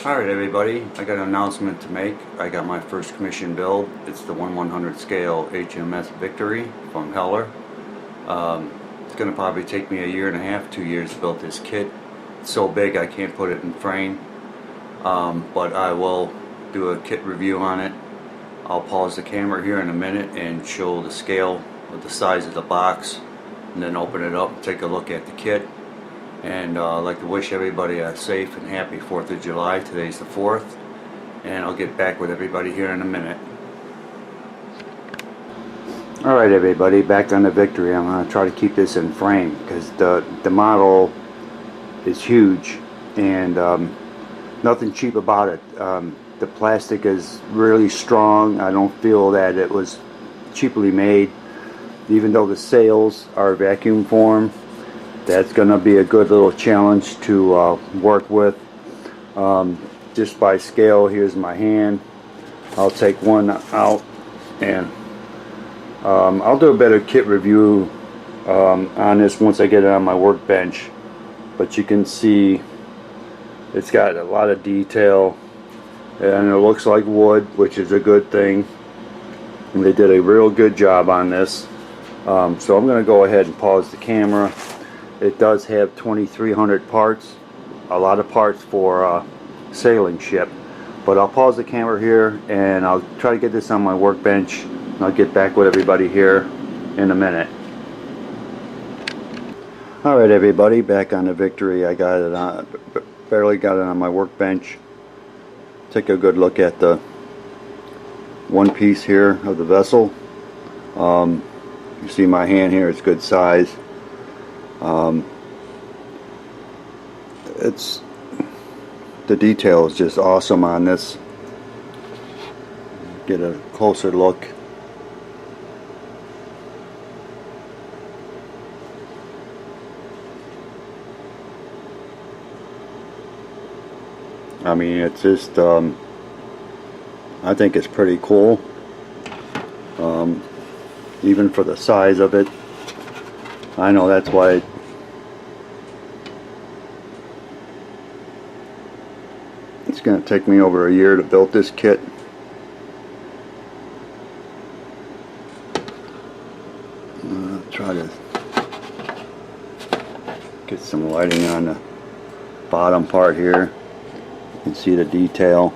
Alright everybody, I got an announcement to make. I got my first commission build. It's the 1/100 scale Hsm Victory from Heller. It's going to probably take me a year and a half, 2 years to build this kit. It's so big I can't put it in frame, but I will do a kit review on it. I'll pause the camera here in a minute and show the scale of the size of the box, and then open it up and take a look at the kit. And I'd like to wish everybody a safe and happy 4th of July. Today's the 4th, and I'll get back with everybody here in a minute. Alright everybody, back on the Victory. I'm going to try to keep this in frame because the model is huge and nothing cheap about it. The plastic is really strong. I don't feel that it was cheaply made, even though the sails are vacuum form. That's going to be a good little challenge to work with. Just by scale, here's my hand. I'll take one out, and I'll do a better kit review on this once I get it on my workbench. But you can see it's got a lot of detail, and it looks like wood, which is a good thing. And they did a real good job on this. So I'm going to go ahead and pause the camera. It does have 2,300 parts, a lot of parts for a sailing ship. But I'll pause the camera here and I'll try to get this on my workbench, and I'll get back with everybody here in a minute. Alright everybody, back on the Victory. I got it on, barely got it on my workbench. Take a good look at the one piece here of the vessel. You see my hand here, it's good size. It's the detail is just awesome on this. Get a closer look. I mean, it's just I think it's pretty cool, even for the size of it. I know that's why it's going to take me over a year to build this kit. Try to get some lighting on the bottom part here. You can see the detail.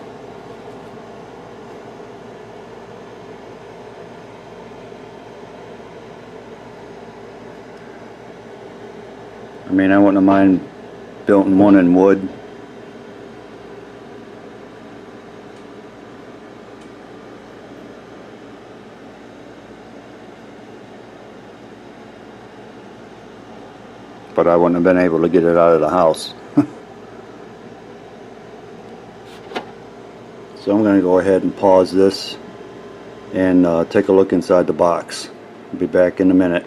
I mean, I wouldn't have mind building one in wood. But I wouldn't have been able to get it out of the house. So I'm going to go ahead and pause this and take a look inside the box. I'll be back in a minute.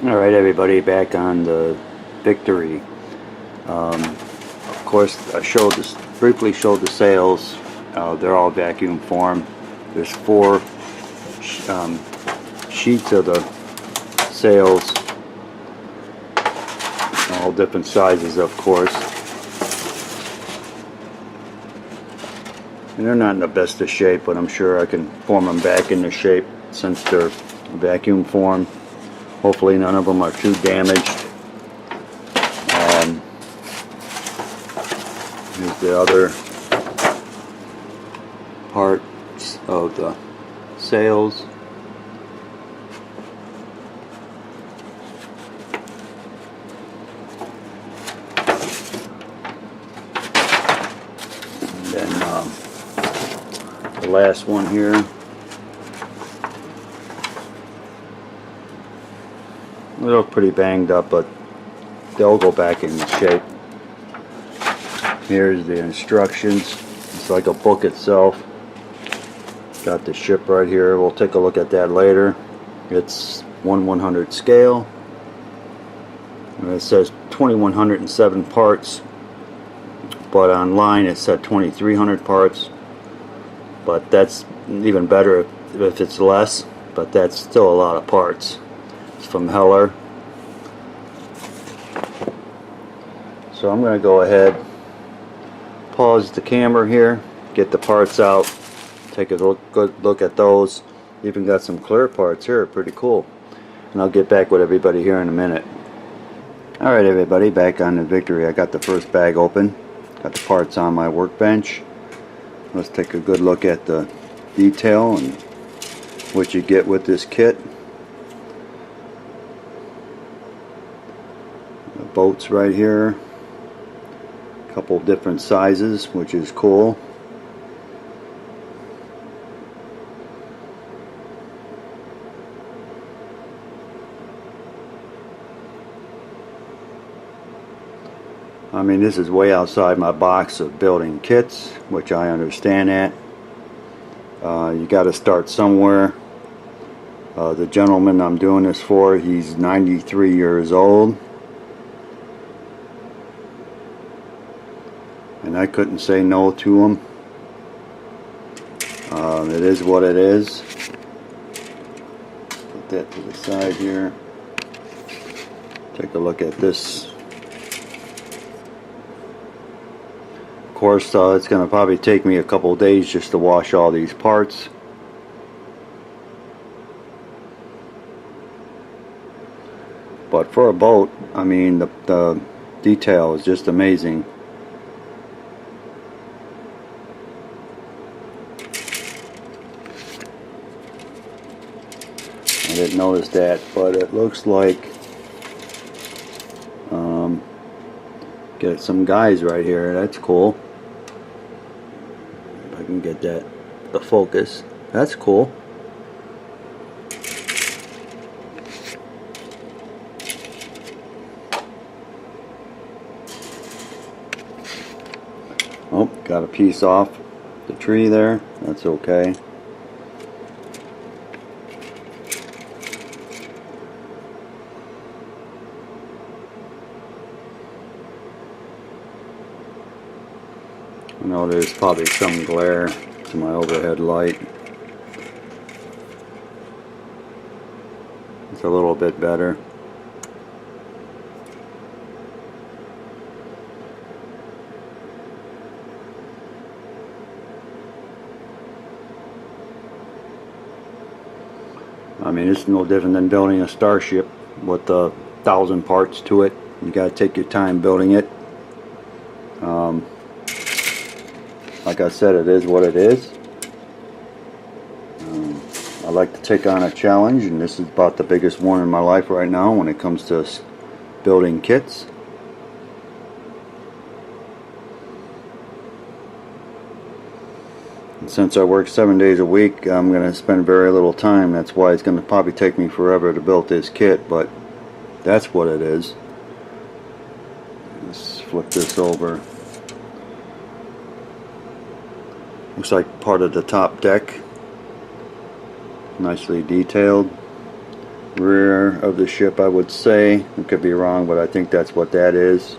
Alright everybody, back on the Victory. Of course, I briefly showed the sails. They're all vacuum form. There's 4 sheets of the sails, all different sizes, of course. And they're not in the best of shape, but I'm sure I can form them back into shape since they're vacuum form. Hopefully none of them are too damaged. Here's the other parts of the sails. And then the last one here. They're pretty banged up, but they'll go back into shape. Here's the instructions. It's like a book itself. Got the ship right here. We'll take a look at that later. It's 1/100 scale. And it says 2,107 parts, but online it said 2,300 parts. But that's even better if it's less, but that's still a lot of parts. It's from Heller. So I'm going to go ahead, pause the camera here, get the parts out, take a good look at those. Even got some clear parts here, pretty cool. And I'll get back with everybody here in a minute. Alright everybody, back on the Victory. I got the first bag open, got the parts on my workbench. Let's take a good look at the detail and what you get with this kit. The boats right here, a couple different sizes, which is cool. I mean, this is way outside my box of building kits, which I understand that. You got to start somewhere. The gentleman I'm doing this for, he's 93 years old. And I couldn't say no to him. It is what it is. Put that to the side here. Take a look at this. Of course, it's going to probably take me a couple of days just to wash all these parts. But for a boat, I mean, the detail is just amazing. I didn't notice that, but it looks like get some guys right here. That's cool. If I can get that the focus. That's cool. Oh, got a piece off the tree there. That's okay. I know there's probably some glare to my overhead light. It's a little bit better. I mean, it's no different than building a starship with 1,000 parts to it. You got to take your time building it. Like I said, it is what it is. I like to take on a challenge, and this is about the biggest one in my life right now when it comes to building kits. And since I work 7 days a week, I'm going to spend very little time. That's why it's going to probably take me forever to build this kit, but that's what it is. Let's flip this over. Looks like part of the top deck, nicely detailed. Rear of the ship, I would say. I could be wrong, but I think that's what that is.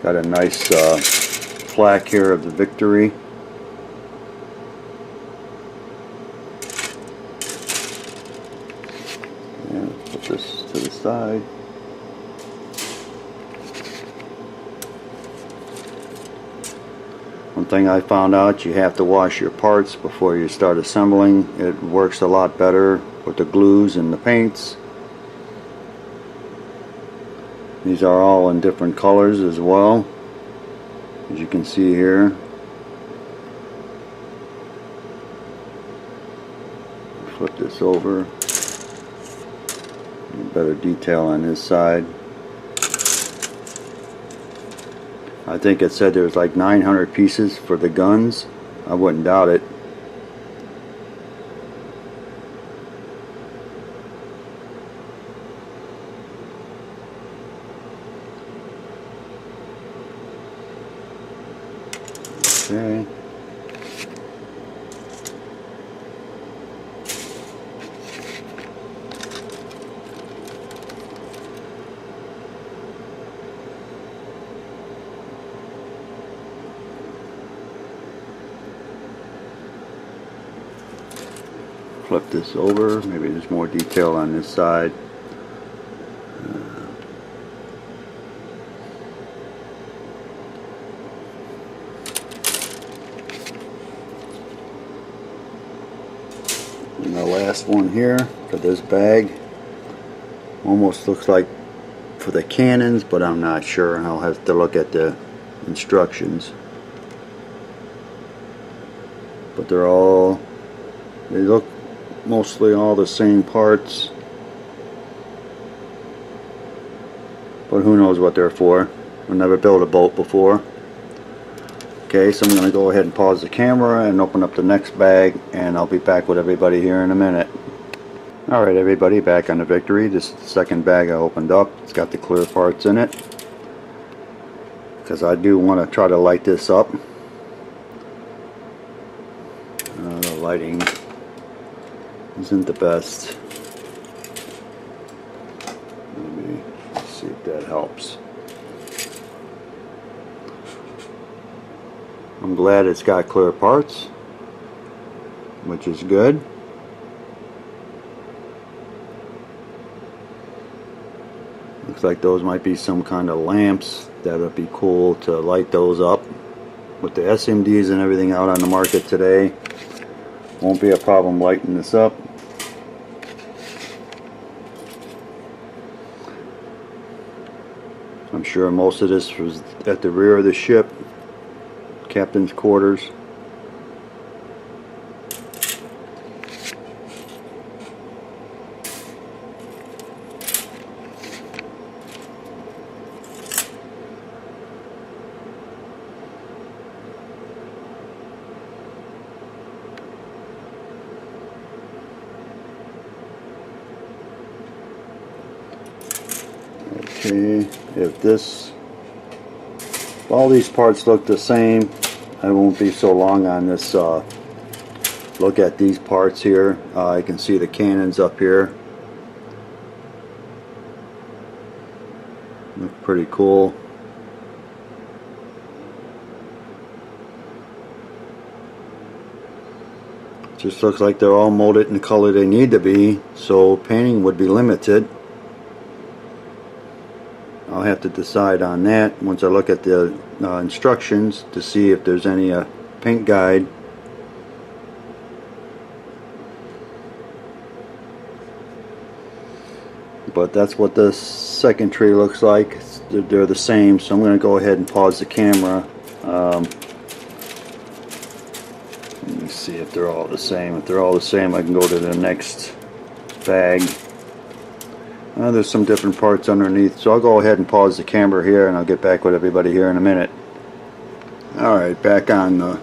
Got a nice plaque here of the Victory. And put this to the side. One thing I found out, you have to wash your parts before you start assembling. It works a lot better with the glues and the paints. These are all in different colors as well, as you can see here. Flip this over. Better detail on this side. I think it said there's like 900 pieces for the guns. I wouldn't doubt it. Okay. Flip this over. Maybe there's more detail on this side. the last one here for this bag. Almost looks like for the cannons, but I'm not sure. I'll have to look at the instructions. But they look mostly all the same parts. But who knows what they're for. I've never built a boat before. Okay, so I'm going to go ahead and pause the camera and open up the next bag, and I'll be back with everybody here in a minute. Alright everybody, back on the Victory. This is the second bag I opened up. It's got the clear parts in it, because I do want to try to light this up. The lighting isn't the best. Maybe see if that helps. I'm glad it's got clear parts, which is good. Looks like those might be some kind of lamps. That would be cool to light those up. With the SMDs and everything out on the market today, won't be a problem lighting this up. I'm sure most of this was at the rear of the ship, captain's quarters. Okay, if all these parts look the same, I won't be so long on this. Look at these parts here. You can see the cannons up here. Look pretty cool. Just looks like they're all molded in the color they need to be, so painting would be limited. I'll have to decide on that once I look at the instructions to see if there's any paint guide. But that's what the second tree looks like. They're the same, so I'm going to go ahead and pause the camera. Let me see if they're all the same. If they're all the same, I can go to the next bag. There's some different parts underneath, so I'll go ahead and pause the camera here, and I'll get back with everybody here in a minute. Alright, back on the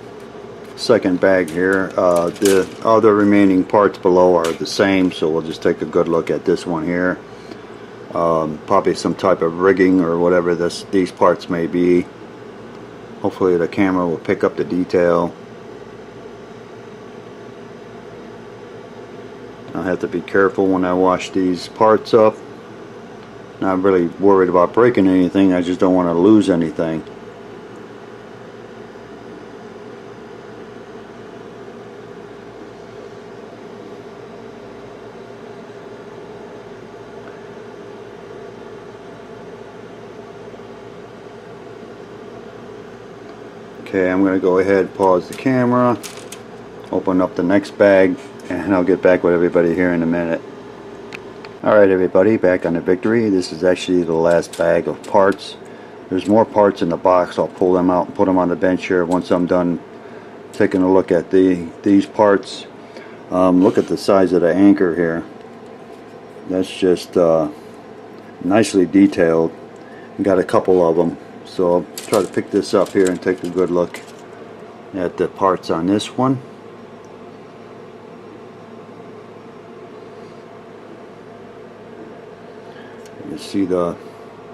second bag here. The other remaining parts below are the same, so we'll just take a good look at this one here. Probably some type of rigging or whatever these parts may be. Hopefully the camera will pick up the detail. I'll have to be careful when I wash these parts up. Not really worried about breaking anything, I just don't want to lose anything. Okay, I'm going to go ahead and pause the camera, open up the next bag, and I'll get back with everybody here in a minute. Alright everybody, back on the Victory. This is actually the last bag of parts. There's more parts in the box. I'll pull them out and put them on the bench here once I'm done taking a look at these parts. Look at the size of the anchor here. That's just nicely detailed. Got a couple of them. So I'll try to pick this up here and take a good look at the parts on this one. You see the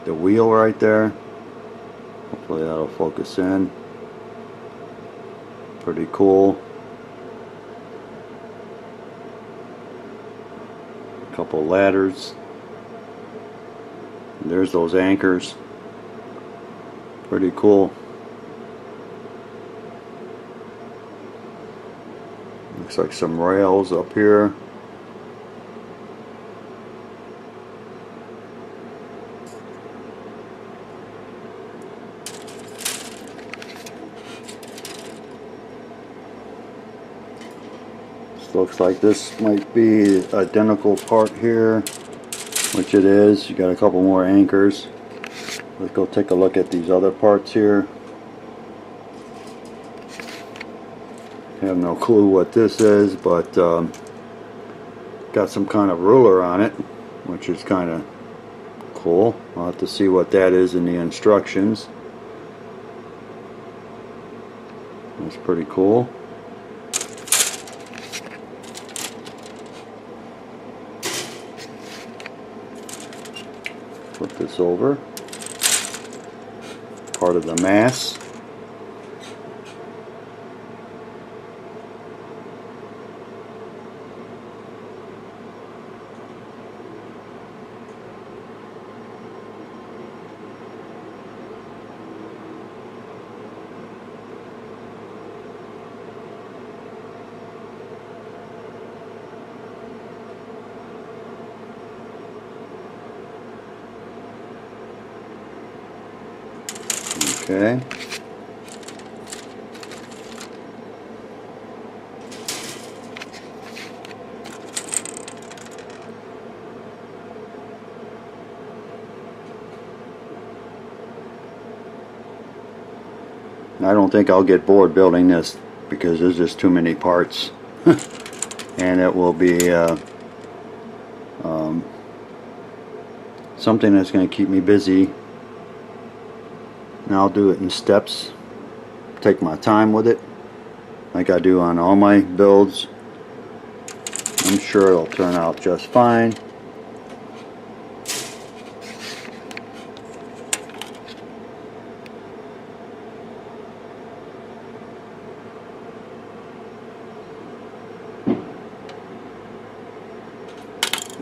wheel right there. Hopefully that'll focus in. Pretty cool. A couple ladders. And there's those anchors. Pretty cool. Looks like some rails up here. Looks like this might be identical part here, which it is. You got a couple more anchors. Let's go take a look at these other parts here. I have no clue what this is, but got some kind of ruler on it, which is kind of cool. I'll have to see what that is in the instructions. That's pretty cool. Flip this over. Part of the mast. Okay. I don't think I'll get bored building this because there's just too many parts. And it will be something that's going to keep me busy. And I'll do it in steps, take my time with it like I do on all my builds. I'm sure it'll turn out just fine.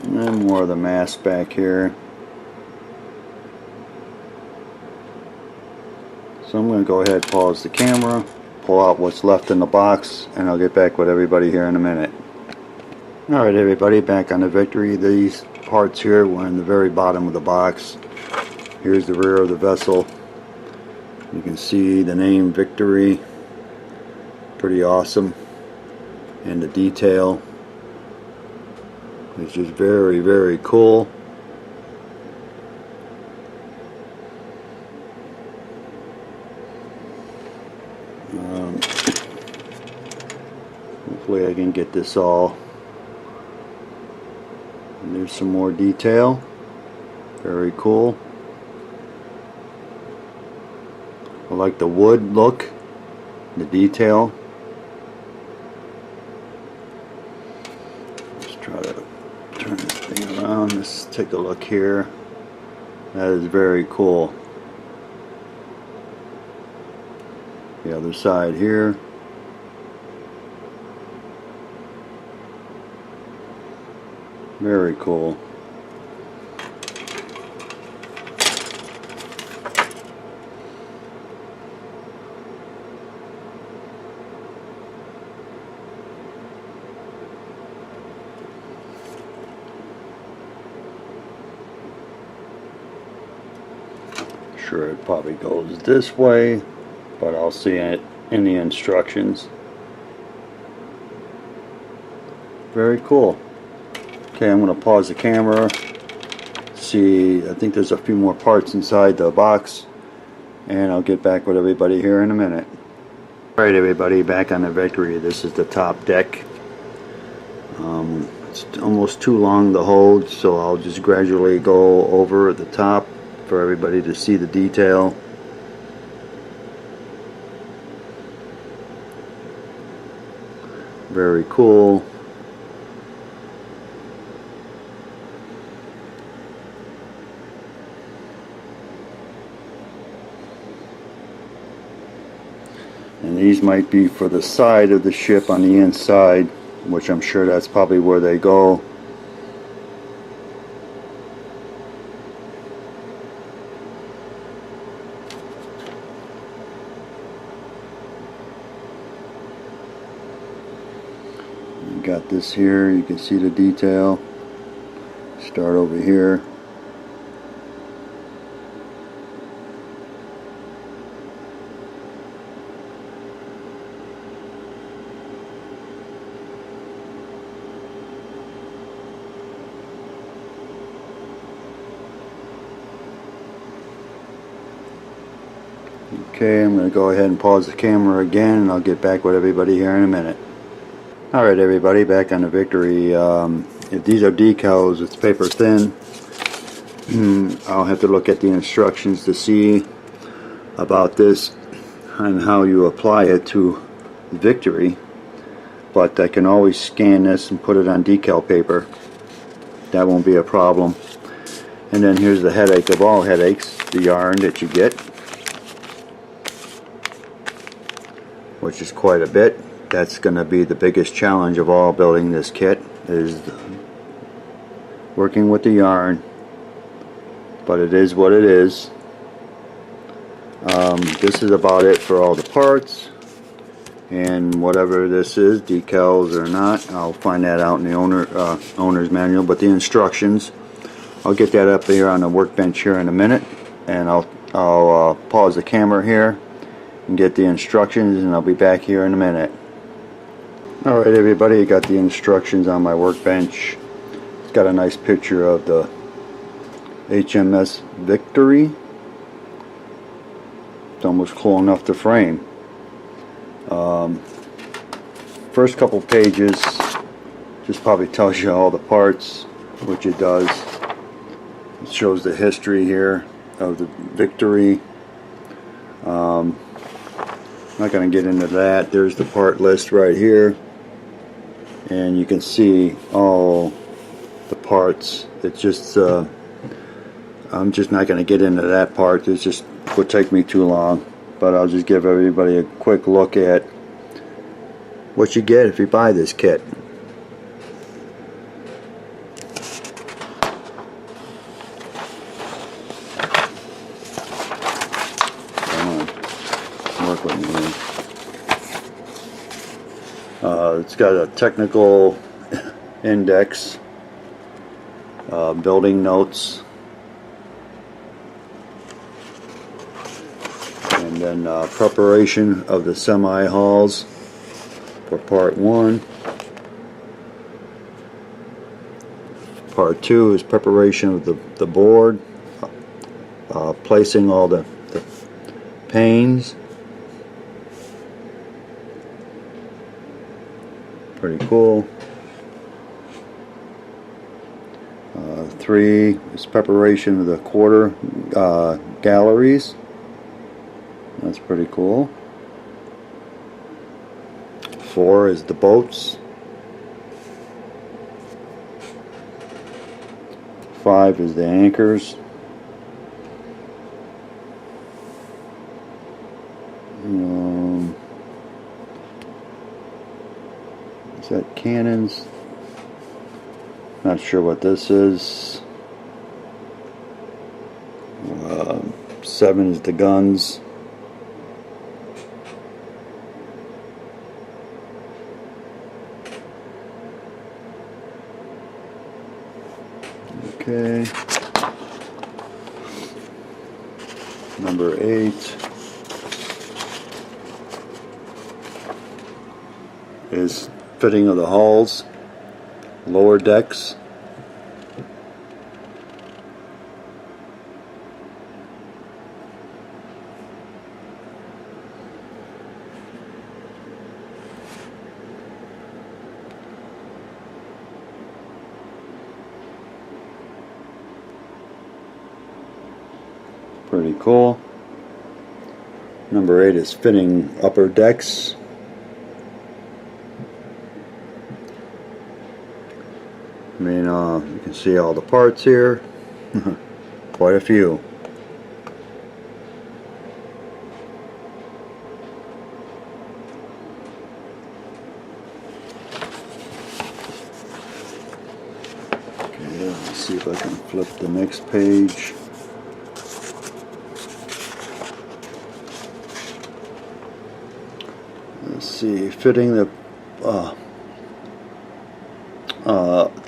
And then more of the mast back here. So I'm going to go ahead and pause the camera, pull out what's left in the box, and I'll get back with everybody here in a minute. Alright everybody, back on the Victory. These parts here were in the very bottom of the box. Here's the rear of the vessel. You can see the name Victory. Pretty awesome. And the detail is just very, very cool. Hopefully I can get this all. And there's some more detail. Very cool. I like the wood look, the detail. Let's try to turn this thing around. Let's take a look here. That is very cool. The other side here. Very cool. Sure, it probably goes this way, but I'll see it in the instructions. Very cool. Okay, I'm going to pause the camera. See, I think there's a few more parts inside the box, and I'll get back with everybody here in a minute. Alright everybody, back on the Victory. This is the top deck. It's almost too long to hold, so I'll just gradually go over at the top for everybody to see the detail. Very cool. And these might be for the side of the ship on the inside, which I'm sure that's probably where they go. You got this here, you can see the detail. Start over here. Okay, I'm going to go ahead and pause the camera again, and I'll get back with everybody here in a minute. Alright everybody, back on the Victory. If these are decals, it's paper thin. I'll have to look at the instructions to see about this and how you apply it to Victory. But I can always scan this and put it on decal paper. That won't be a problem. And then here's the headache of all headaches, the yarn that you get, which is quite a bit. That's going to be the biggest challenge of all building this kit, is working with the yarn. But it is what it is. This is about it for all the parts, and whatever this is, decals or not, I'll find that out in the owner's manual. But the instructions, I'll get that up here on the workbench here in a minute, and I'll pause the camera here and get the instructions, and I'll be back here in a minute. Alright everybody, I got the instructions on my workbench. It's got a nice picture of the Hsm Victory. It's almost close enough to frame. First couple pages just probably tells you all the parts, which it does. It shows the history here of the Victory. I'm not going to get into that. There's the part list right here, and you can see all the parts. It's just I'm just not going to get into that part. It just would take me too long, but I'll just give everybody a quick look at what you get if you buy this kit. Come on, work with me here. It's got a technical index, building notes, and then preparation of the semi-hulls for part 1. Part 2 is preparation of the board, placing all the panes. Pretty cool. 3 is preparation of the quarter galleries. That's pretty cool. 4 is the boats. 5 is the anchors. Is that cannons? Not sure what this is. 7 is the guns. Okay. Number 8 is fitting of the hulls, lower decks. Pretty cool. Number 8 is fitting upper decks. I mean, you can see all the parts here. Quite a few. Okay, let's see if I can flip the next page. Let's see, fitting the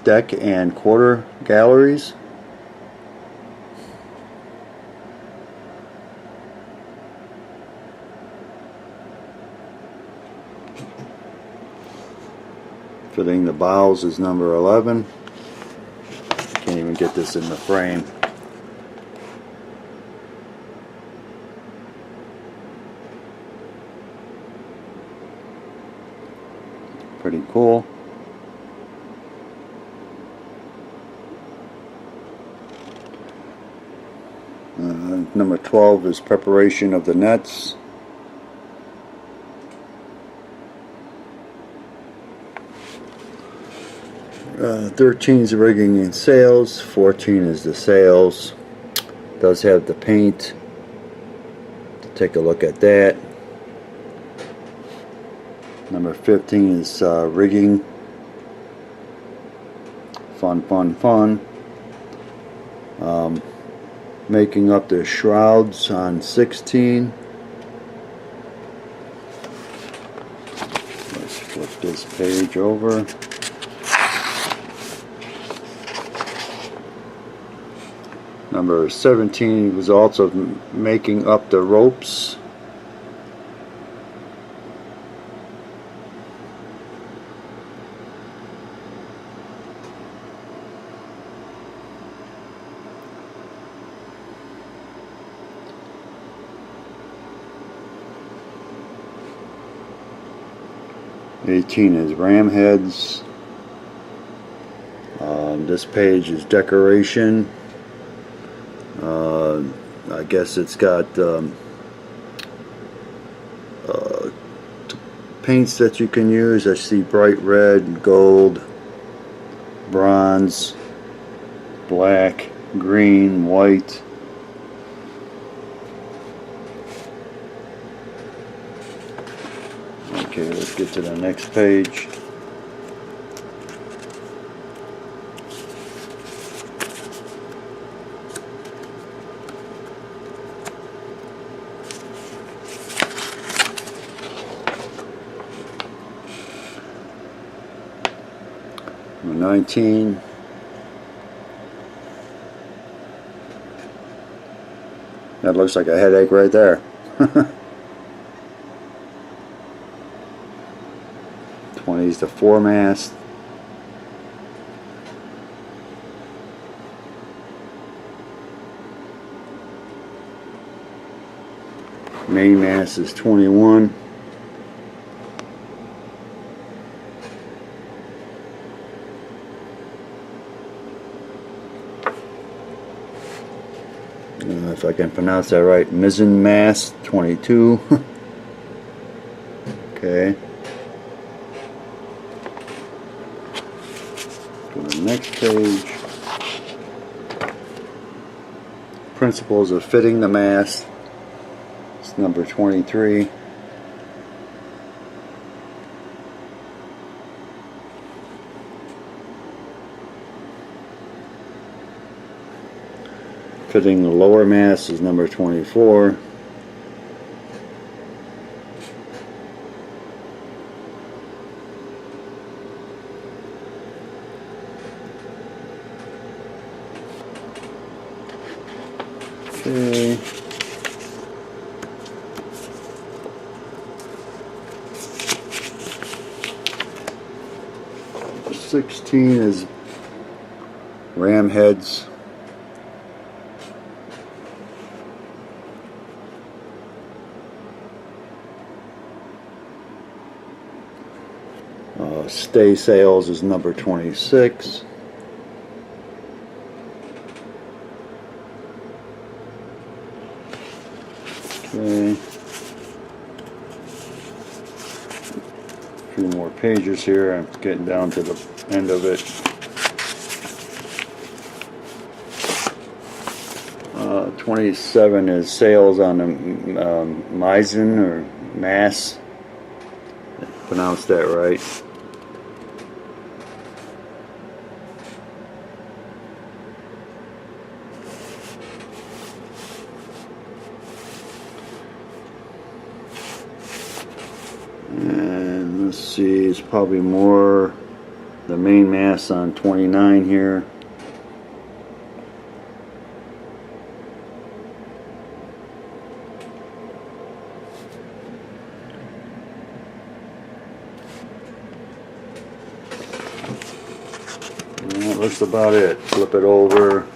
deck and quarter galleries. Fitting the bows is number 11. Can't even get this in the frame. Pretty cool. Number 12 is preparation of the nets. Uh, 13 is the rigging and sails. 14 is the sails. Does have the paint. Take a look at that. Number 15 is rigging. Fun, fun, fun. Making up the shrouds on 16. Let's flip this page over. Number 17 was also making up the ropes. '18 is ram heads. This page is decoration. I guess it's got paints that you can use. I see bright red, gold, bronze, black, green, white. Okay, let's get to the next page. Number 19. That looks like a headache right there. 20 is the foremast. Main mast is 21. If I can pronounce that right, mizzen mast 22. Okay. Go to the next page. Principles of fitting the mast. It's number 23. Fitting the lower mast is number 24. Okay. Number 16 is ram heads. Stay sails is number 26. Okay. A few more pages here. I'm getting down to the end of it. 27 is sails on the mizzen or masts. Pronounce that right. And let's see, it's probably more the main mast on 29 here. That's about it. Flip it over,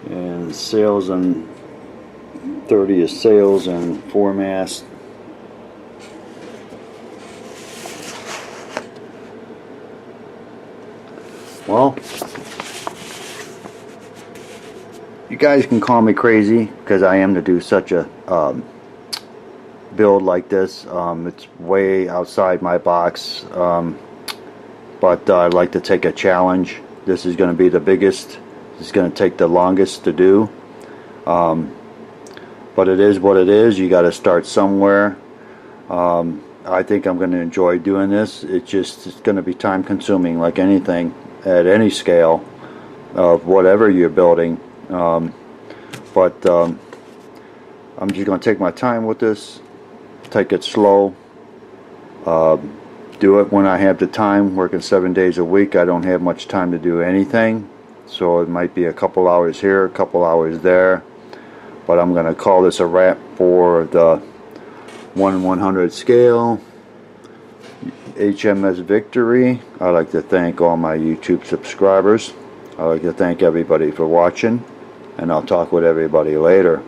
and sails on 30 is sails and foremast. Well, you guys can call me crazy because I am to do such a build like this. It's way outside my box, but I'd like to take a challenge. This is going to be the biggest. It's going to take the longest to do, but it is what it is. You got to start somewhere. I think I'm going to enjoy doing this. It's going to be time consuming like anything at any scale of whatever you're building, but I'm just going to take my time with this, take it slow, do it when I have the time. Working 7 days a week, I don't have much time to do anything, so it might be a couple hours here, a couple hours there, but I'm going to call this a wrap for the 1/100 scale HMS Victory. I'd like to thank all my YouTube subscribers. I'd like to thank everybody for watching, and I'll talk with everybody later.